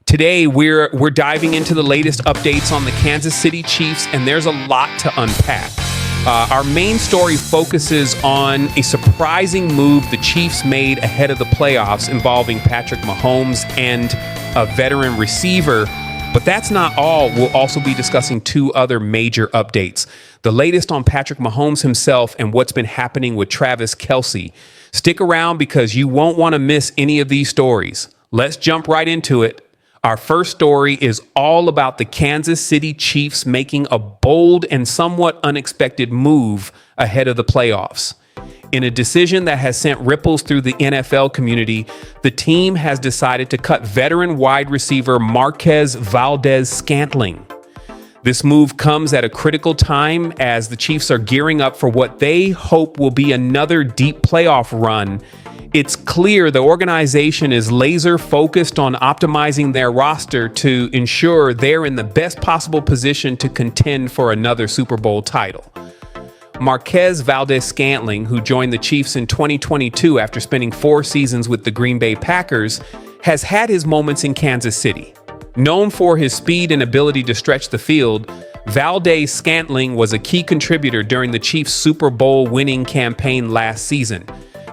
Today, we're diving into the latest updates on the Kansas City Chiefs, and there's a lot to unpack. Our main story focuses on a surprising move the Chiefs made ahead of the playoffs involving Patrick Mahomes and a veteran receiver. But that's not all. We'll also be discussing two other major updates. The latest on Patrick Mahomes himself and what's been happening with Travis Kelce. Stick around because you won't want to miss any of these stories. Let's jump right into it. Our first story is all about the Kansas City Chiefs making a bold and somewhat unexpected move ahead of the playoffs. In a decision that has sent ripples through the NFL community, the team has decided to cut veteran wide receiver Marquez Valdes-Scantling. This move comes at a critical time as the Chiefs are gearing up for what they hope will be another deep playoff run. It's clear the organization is laser focused on optimizing their roster to ensure they're in the best possible position to contend for another Super Bowl title. Marquez Valdes-Scantling, who joined the Chiefs in 2022 after spending 4 seasons with the Green Bay Packers, has had his moments in Kansas City. Known for his speed and ability to stretch the field, Valdes-Scantling was a key contributor during the Chiefs' Super Bowl winning campaign last season.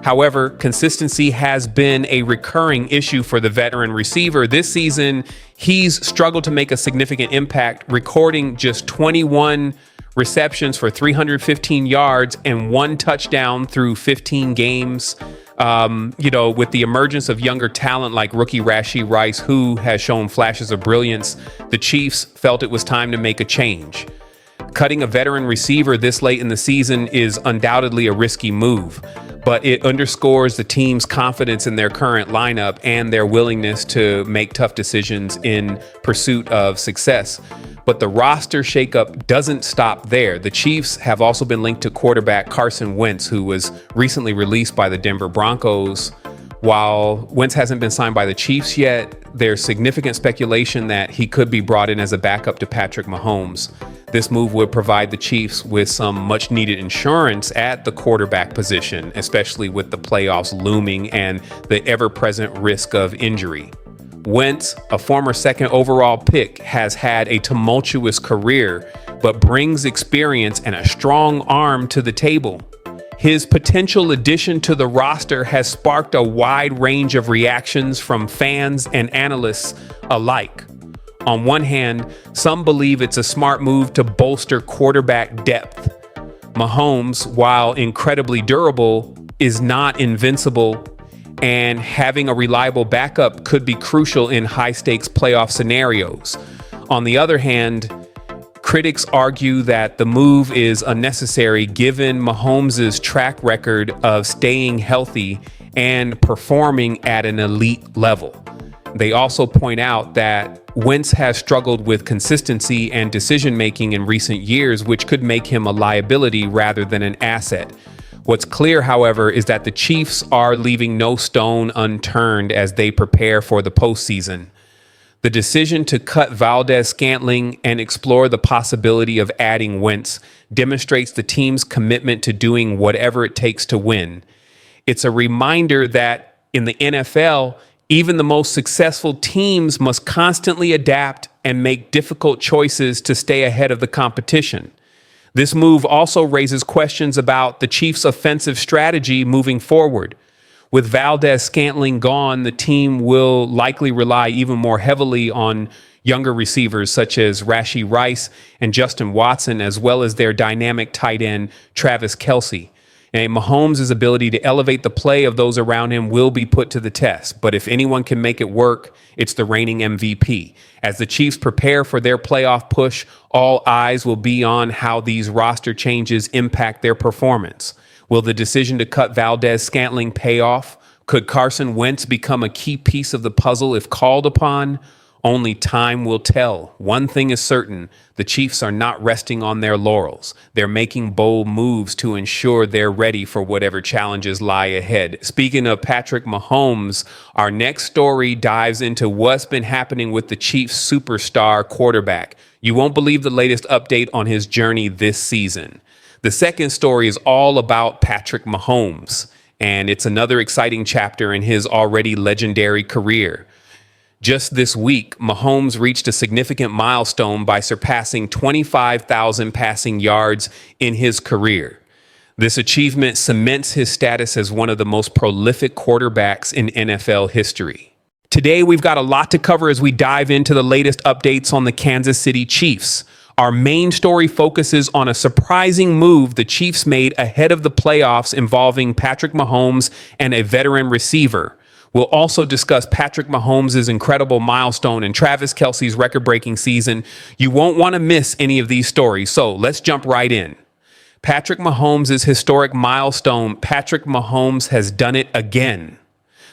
However, consistency has been a recurring issue for the veteran receiver. This season, he's struggled to make a significant impact, recording just 21 receptions for 315 yards and 1 touchdown through 15 games. With the emergence of younger talent like rookie Rashee Rice, who has shown flashes of brilliance, the Chiefs felt it was time to make a change. Cutting a veteran receiver this late in the season is undoubtedly a risky move, but it underscores the team's confidence in their current lineup and their willingness to make tough decisions in pursuit of success. But the roster shakeup doesn't stop there. The Chiefs have also been linked to quarterback Carson Wentz, who was recently released by the Denver Broncos. While Wentz hasn't been signed by the Chiefs yet, there's significant speculation that he could be brought in as a backup to Patrick Mahomes. This move would provide the Chiefs with some much needed insurance at the quarterback position, especially with the playoffs looming and the ever-present risk of injury. Wentz, a former second overall pick, has had a tumultuous career, but brings experience and a strong arm to the table. His potential addition to the roster has sparked a wide range of reactions from fans and analysts alike. On one hand, some believe it's a smart move to bolster quarterback depth. Mahomes, while incredibly durable, is not invincible, and having a reliable backup could be crucial in high-stakes playoff scenarios. On the other hand, critics argue that the move is unnecessary given Mahomes' track record of staying healthy and performing at an elite level. They also point out that Wentz has struggled with consistency and decision-making in recent years, which could make him a liability rather than an asset. What's clear, however, is that the Chiefs are leaving no stone unturned as they prepare for the postseason. The decision to cut Valdes-Scantling and explore the possibility of adding Wentz demonstrates the team's commitment to doing whatever it takes to win. It's a reminder that in the NFL, even the most successful teams must constantly adapt and make difficult choices to stay ahead of the competition. This move also raises questions about the Chiefs' offensive strategy moving forward. With Valdes-Scantling gone, the team will likely rely even more heavily on younger receivers such as Rashee Rice and Justin Watson, as well as their dynamic tight end, Travis Kelce. And Mahomes' ability to elevate the play of those around him will be put to the test. But if anyone can make it work, it's the reigning MVP. As the Chiefs prepare for their playoff push, all eyes will be on how these roster changes impact their performance. Will the decision to cut Valdes-Scantling pay off? Could Carson Wentz become a key piece of the puzzle if called upon? Only time will tell. One thing is certain, the Chiefs are not resting on their laurels. They're making bold moves to ensure they're ready for whatever challenges lie ahead. Speaking of Patrick Mahomes, our next story dives into what's been happening with the Chiefs' superstar quarterback. You won't believe the latest update on his journey this season. The second story is all about Patrick Mahomes, and it's another exciting chapter in his already legendary career. Just this week, Mahomes reached a significant milestone by surpassing 25,000 passing yards in his career. This achievement cements his status as one of the most prolific quarterbacks in NFL history. Today, we've got a lot to cover as we dive into the latest updates on the Kansas City Chiefs. Our main story focuses on a surprising move the Chiefs made ahead of the playoffs involving Patrick Mahomes and a veteran receiver. We'll also discuss Patrick Mahomes' incredible milestone and Travis Kelce's record-breaking season. You won't want to miss any of these stories, so let's jump right in. Patrick Mahomes' historic milestone. Patrick Mahomes has done it again.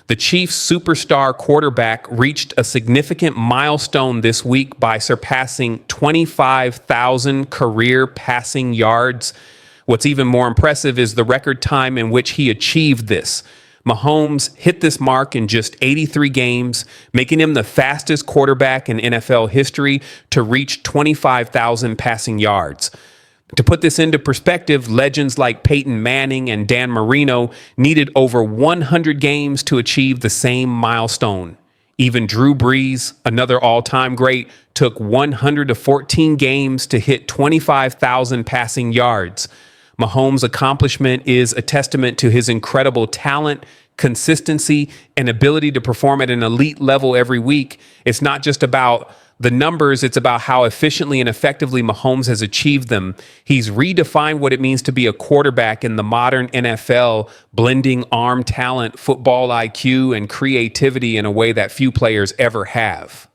The Chiefs' superstar quarterback reached a significant milestone this week by surpassing 25,000 career passing yards. What's even more impressive is the record time in which he achieved this. Mahomes hit this mark in just 83 games, making him the fastest quarterback in NFL history to reach 25,000 passing yards. To put this into perspective, legends like Peyton Manning and Dan Marino needed over 100 games to achieve the same milestone. Even Drew Brees, another all-time great, took 114 games to hit 25,000 passing yards. Mahomes' accomplishment is a testament to his incredible talent, consistency, and ability to perform at an elite level every week. It's not just about the numbers, it's about how efficiently and effectively Mahomes has achieved them. He's redefined what it means to be a quarterback in the modern NFL, blending arm talent, football IQ, and creativity in a way that few players ever have.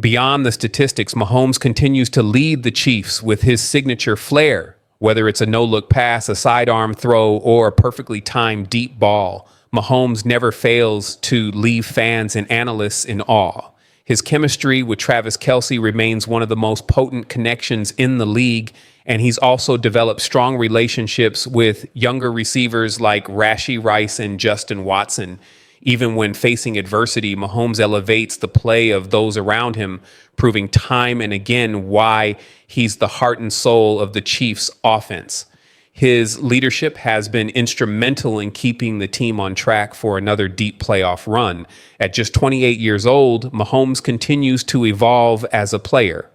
Beyond the statistics, Mahomes continues to lead the Chiefs with his signature flair. Whether it's a no-look pass, a sidearm throw, or a perfectly timed deep ball, Mahomes never fails to leave fans and analysts in awe. His chemistry with Travis Kelce remains one of the most potent connections in the league, and he's also developed strong relationships with younger receivers like Rashee Rice and Justin Watson. Even when facing adversity, Mahomes elevates the play of those around him, proving time and again why he's the heart and soul of the Chiefs' offense. His leadership has been instrumental in keeping the team on track for another deep playoff run. At just 28 years old, Mahomes continues to evolve as a player.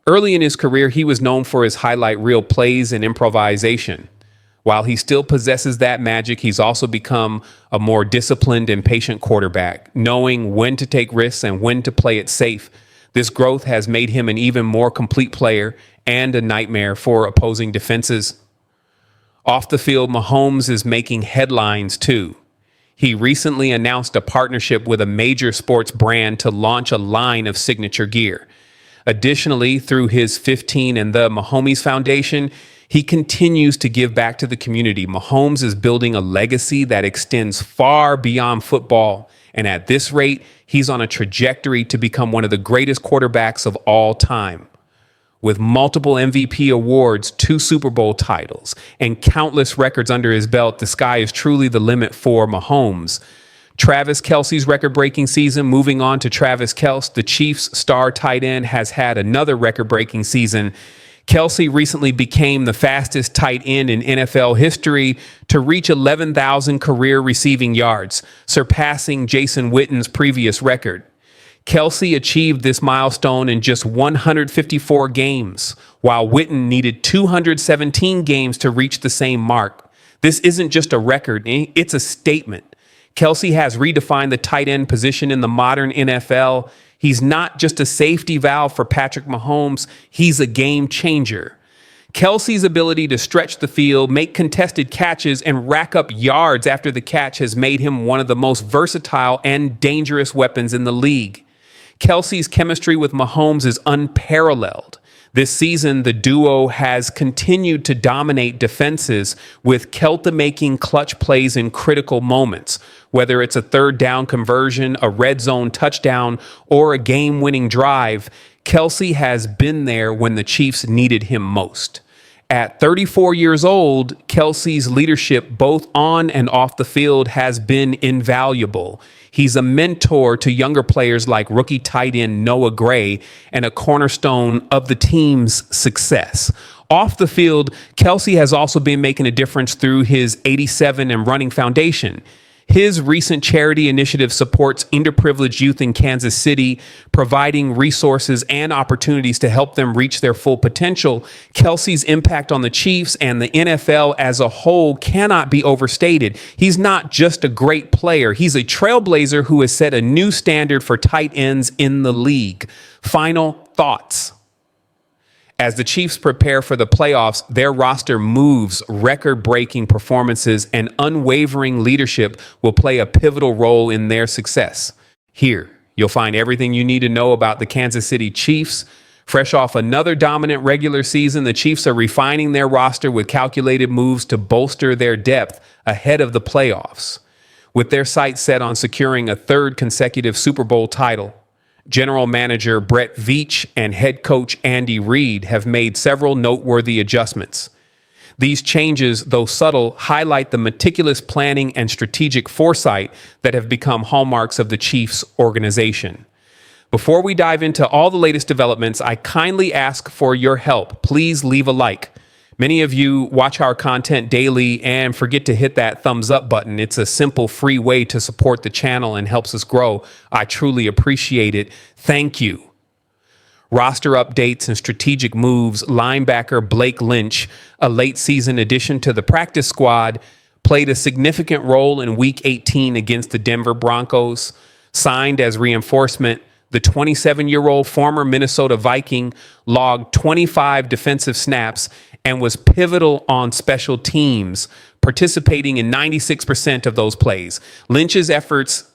Early in his career, he was known for his highlight reel plays and improvisation. While he still possesses that magic, he's also become a more disciplined and patient quarterback, knowing when to take risks and when to play it safe. This growth has made him an even more complete player and a nightmare for opposing defenses. Off the field, Mahomes is making headlines too. He recently announced a partnership with a major sports brand to launch a line of signature gear. Additionally, through his 15 and the Mahomes Foundation, he continues to give back to the community. Mahomes is building a legacy that extends far beyond football, and at this rate, he's on a trajectory to become one of the greatest quarterbacks of all time. With multiple MVP awards, 2 Super Bowl titles, and countless records under his belt, the sky is truly the limit for Mahomes. Travis Kelce's record-breaking season. Moving on to Travis Kelce, the Chiefs' star tight end, has had another record-breaking season. Kelce recently became the fastest tight end in NFL history to reach 11,000 career receiving yards, surpassing Jason Witten's previous record. Kelce achieved this milestone in just 154 games, while Witten needed 217 games to reach the same mark. This isn't just a record, it's a statement. Kelce has redefined the tight end position in the modern NFL. He's not just a safety valve for Patrick Mahomes, he's a game changer. Kelce's ability to stretch the field, make contested catches, and rack up yards after the catch has made him one of the most versatile and dangerous weapons in the league. Kelce's chemistry with Mahomes is unparalleled. This season, the duo has continued to dominate defenses, with Kelce making clutch plays in critical moments. Whether it's a third down conversion, a red zone touchdown, or a game-winning drive, Kelce has been there when the Chiefs needed him most. At 34 years old, Kelce's leadership both on and off the field has been invaluable. He's a mentor to younger players like rookie tight end Noah Gray and a cornerstone of the team's success. Off the field, Kelce has also been making a difference through his 87 and running foundation. His recent charity initiative supports underprivileged youth in Kansas City, providing resources and opportunities to help them reach their full potential. Kelce's impact on the Chiefs and the NFL as a whole cannot be overstated. He's not just a great player. He's a trailblazer who has set a new standard for tight ends in the league. Final thoughts. As the Chiefs prepare for the playoffs, their roster moves, record-breaking performances, and unwavering leadership will play a pivotal role in their success. Here, you'll find everything you need to know about the Kansas City Chiefs. Fresh off another dominant regular season, the Chiefs are refining their roster with calculated moves to bolster their depth ahead of the playoffs. With their sights set on securing a third consecutive Super Bowl title, General Manager Brett Veach and head coach Andy Reid have made several noteworthy adjustments. These changes, though subtle, highlight the meticulous planning and strategic foresight that have become hallmarks of the Chiefs organization. Before we dive into all the latest developments, I kindly ask for your help. Please leave a like. Many of you watch our content daily and forget to hit that thumbs up button. It's a simple, free way to support the channel and helps us grow. I truly appreciate it. Thank you. Roster updates and strategic moves. Linebacker Blake Lynch, a late season addition to the practice squad, played a significant role in Week 18 against the Denver Broncos. Signed as reinforcement, the 27-year-old former Minnesota Viking logged 25 defensive snaps and was pivotal on special teams, participating in 96% of those plays. Lynch's efforts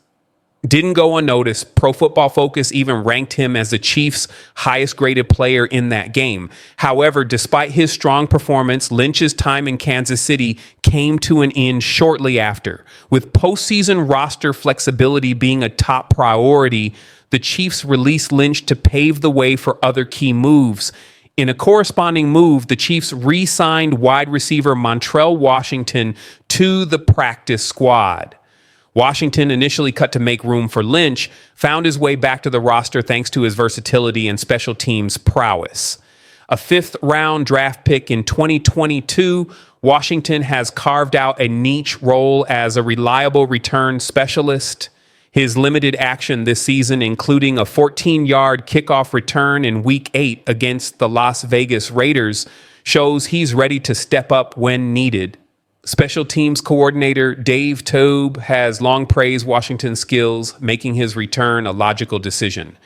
didn't go unnoticed. Pro Football Focus even ranked him as the Chiefs' highest graded player in that game. However, despite his strong performance, Lynch's time in Kansas City came to an end shortly after. With postseason roster flexibility being a top priority, the Chiefs released Lynch to pave the way for other key moves. In a corresponding move, the Chiefs re-signed wide receiver Montrell Washington to the practice squad. Washington, initially cut to make room for Lynch, found his way back to the roster thanks to his versatility and special teams prowess. A fifth-round draft pick in 2022, Washington has carved out a niche role as a reliable return specialist. His limited action this season, including a 14-yard kickoff return in Week 8 against the Las Vegas Raiders, shows he's ready to step up when needed. Special teams coordinator Dave Toub has long praised Washington's skills, making his return a logical decision.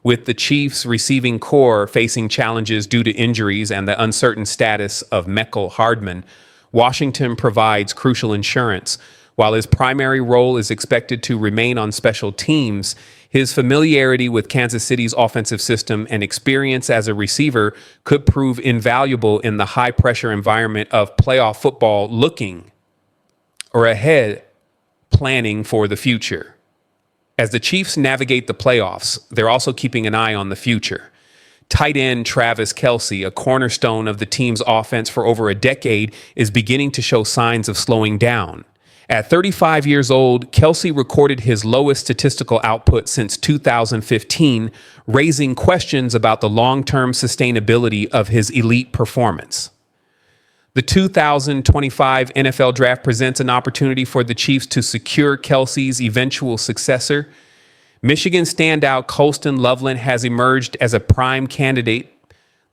With the Chiefs' receiving core facing challenges due to injuries and the uncertain status of Mecole Hardman, Washington provides crucial insurance. While his primary role is expected to remain on special teams, his familiarity with Kansas City's offensive system and experience as a receiver could prove invaluable in the high-pressure environment of playoff football, looking ahead, planning for the future. As the Chiefs navigate the playoffs, they're also keeping an eye on the future. Tight end Travis Kelce, a cornerstone of the team's offense for over a decade, is beginning to show signs of slowing down. At 35 years old, Kelce recorded his lowest statistical output since 2015, raising questions about the long-term sustainability of his elite performance. The 2025 NFL Draft presents an opportunity for the Chiefs to secure Kelce's eventual successor. Michigan standout Colston Loveland has emerged as a prime candidate.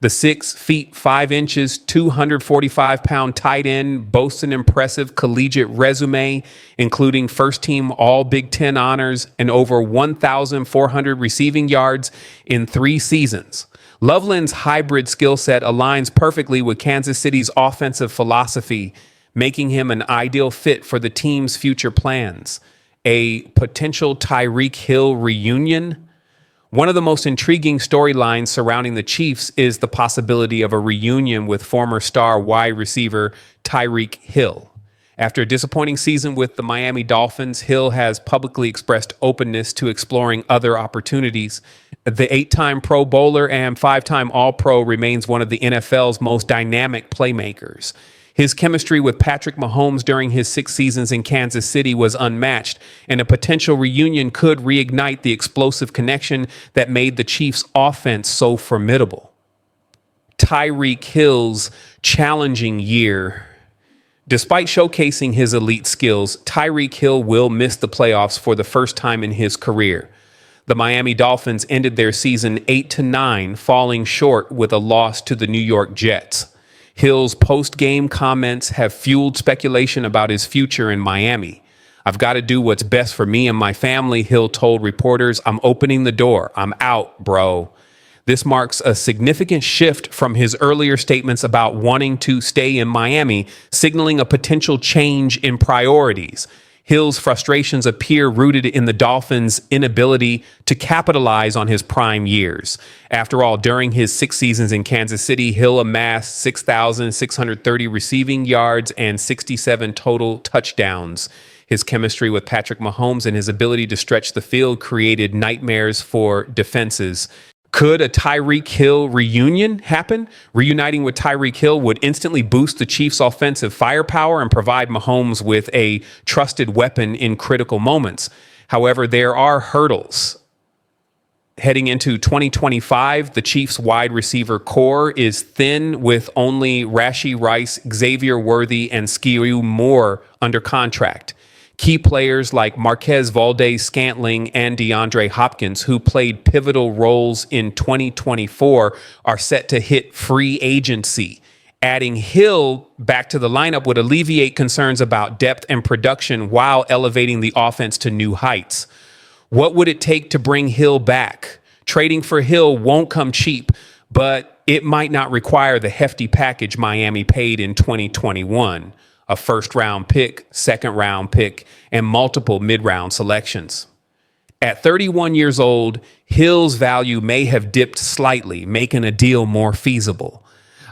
The 6 feet 5 inches, 245-pound tight end boasts an impressive collegiate resume, including first-team All-Big Ten honors and over 1,400 receiving yards in 3 seasons. Loveland's hybrid skill set aligns perfectly with Kansas City's offensive philosophy, making him an ideal fit for the team's future plans. A potential Tyreek Hill reunion? One of the most intriguing storylines surrounding the Chiefs is the possibility of a reunion with former star wide receiver Tyreek Hill. After a disappointing season with the Miami Dolphins, Hill has publicly expressed openness to exploring other opportunities. The 8-time Pro Bowler and 5-time All-Pro remains one of the NFL's most dynamic playmakers. His chemistry with Patrick Mahomes during his 6 seasons in Kansas City was unmatched, and a potential reunion could reignite the explosive connection that made the Chiefs' offense so formidable. Tyreek Hill's challenging year. Despite showcasing his elite skills, Tyreek Hill will miss the playoffs for the first time in his career. The Miami Dolphins ended their season 8-9, falling short with a loss to the New York Jets. Hill's post-game comments have fueled speculation about his future in Miami. "I've got to do what's best for me and my family," Hill told reporters. "I'm opening the door. I'm out, bro." This marks a significant shift from his earlier statements about wanting to stay in Miami, signaling a potential change in priorities. Hill's frustrations appear rooted in the Dolphins' inability to capitalize on his prime years. After all, during his 6 seasons in Kansas City, Hill amassed 6,630 receiving yards and 67 total touchdowns. His chemistry with Patrick Mahomes and his ability to stretch the field created nightmares for defenses. Could a Tyreek Hill reunion happen? Reuniting with Tyreek Hill would instantly boost the Chiefs' offensive firepower and provide Mahomes with a trusted weapon in critical moments. However, there are hurdles. Heading into 2025, the Chiefs' wide receiver core is thin, with only Rashee Rice, Xavier Worthy, and Skew Moore under contract. Key players like Marquez Valdes-Scantling and DeAndre Hopkins, who played pivotal roles in 2024, are set to hit free agency. Adding Hill back to the lineup would alleviate concerns about depth and production while elevating the offense to new heights. What would it take to bring Hill back? Trading for Hill won't come cheap, but it might not require the hefty package Miami paid in 2021. A first-round pick, second-round pick, and multiple mid-round selections. At 31 years old, Hill's value may have dipped slightly, making a deal more feasible.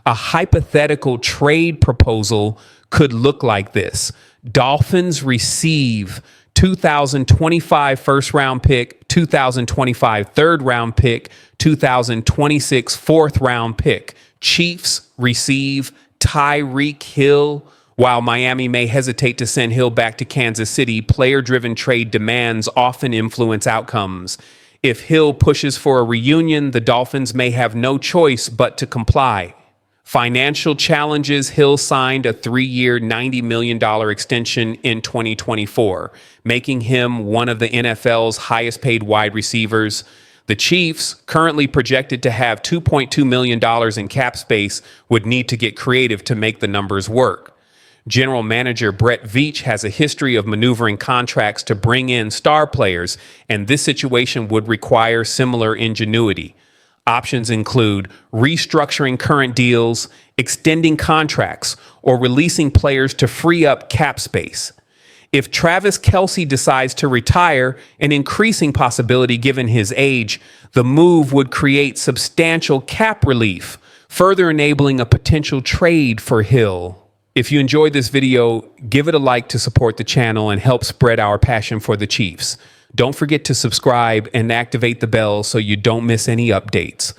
A hypothetical trade proposal could look like this. Dolphins receive 2025 first-round pick, 2025 third-round pick, 2026 fourth-round pick. Chiefs receive Tyreek Hill. While Miami may hesitate to send Hill back to Kansas City, player-driven trade demands often influence outcomes. If Hill pushes for a reunion, the Dolphins may have no choice but to comply. Financial challenges: Hill signed a 3-year, $90 million extension in 2024, making him one of the NFL's highest-paid wide receivers. The Chiefs, currently projected to have $2.2 million in cap space, would need to get creative to make the numbers work. General manager Brett Veach has a history of maneuvering contracts to bring in star players, and this situation would require similar ingenuity. Options include restructuring current deals, extending contracts, or releasing players to free up cap space. If Travis Kelce decides to retire, an increasing possibility given his age, the move would create substantial cap relief, further enabling a potential trade for Hill. If you enjoyed this video, give it a like to support the channel and help spread our passion for the Chiefs. Don't forget to subscribe and activate the bell so you don't miss any updates.